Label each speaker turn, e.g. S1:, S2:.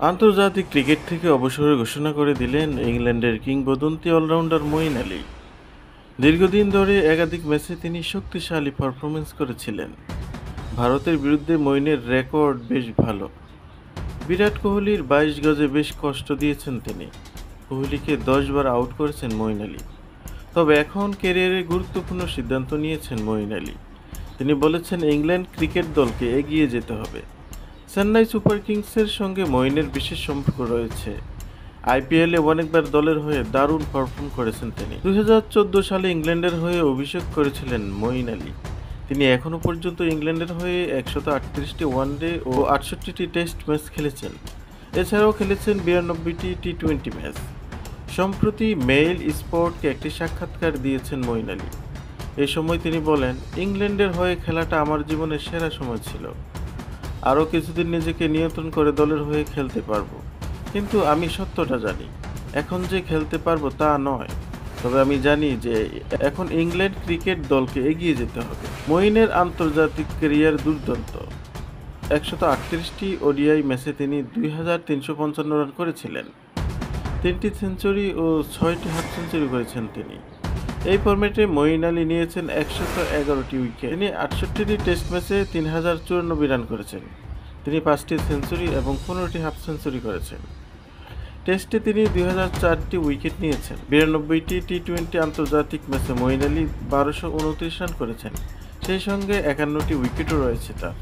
S1: আন্তর্জাতিক ক্রিকেট থেকে অবসরের ঘোষণা করে দিলেন ইংল্যান্ডের কিংবদন্তি অলরাউন্ডার মঈন আলী। দীর্ঘদিন ধরে একাধিক ম্যাচে তিনি শক্তিশালী পারফরমেন্স করেছিলেন। ভারতের বিরুদ্ধে মঈনের রেকর্ড বেশ ভালো। বিরাট কোহলির ২২ গজে বেশ কষ্ট দিয়েছেন তিনি। কোহলিকে ১০ বার আউট করেছেন মঈন আলী। তবে এখন ক্যারিয়ারে গুরুত্বপূর্ণ সিদ্ধান্ত নিয়েছেন মঈন আলী। তিনি বলেছেন ইংল্যান্ড ক্রিকেট দলকে এগিয়ে যেতে হবে। চেন্নাই সুপার কিংসের সঙ্গে মঈনের বিশেষ সম্পর্ক রয়েছে। আইপিএলে অনেকবার দলের হয়ে দারুণ পারফর্ম করেছেন তিনি। ২০১৪ সালে ইংল্যান্ডের হয়ে অভিষেক করেছিলেন মঈন আলী। তিনি এখনও পর্যন্ত ইংল্যান্ডের হয়ে ১৩৮টি ওয়ানডে ও ৬৮টি টেস্ট ম্যাচ খেলেছেন। এছাড়াও খেলেছেন ৯২টি টি-টোয়েন্টি ম্যাচ। সম্প্রতি মেইল স্পোর্টকে একটি সাক্ষাৎকার দিয়েছেন মঈন আলী। এ সময় তিনি বলেন, ইংল্যান্ডের হয়ে খেলাটা আমার জীবনের সেরা সময় ছিল। আরও কিছুদিন নিজেকে নিয়ন্ত্রণ করে দলের হয়ে খেলতে পারবো। কিন্তু আমি সত্যটা জানি, এখন যে খেলতে পারবো তা নয়। তবে আমি জানি যে এখন ইংল্যান্ড ক্রিকেট দলকে এগিয়ে যেতে হবে। মঈনের আন্তর্জাতিক ক্যারিয়ার দুর্দান্ত। ১৩৮টি ওডিআই ম্যাচে তিনি ২,৩৫৫ রান করেছিলেন। ৩টি সেঞ্চুরি ও ৬টি হাফ সেঞ্চুরি করেছেন তিনি। এই ফরম্যাটে মঈন আলী নিয়েছেন ১১১টি উইকেট। তিনি ৬৮টি টেস্ট ম্যাচে ৩,০৯৪ রান করেছেন। তিনি ৫টি সেঞ্চুরি এবং ১৫টি হাফ সেঞ্চুরি করেছেন। টেস্টে তিনি ২০০৪টি উইকেট নিয়েছেন। ৯২টি টি-টোয়েন্টি আন্তর্জাতিক ম্যাচে মঈন আলী ১২২৯ রান করেছেন। সেই সঙ্গে ৫১টি উইকেটও রয়েছে তার।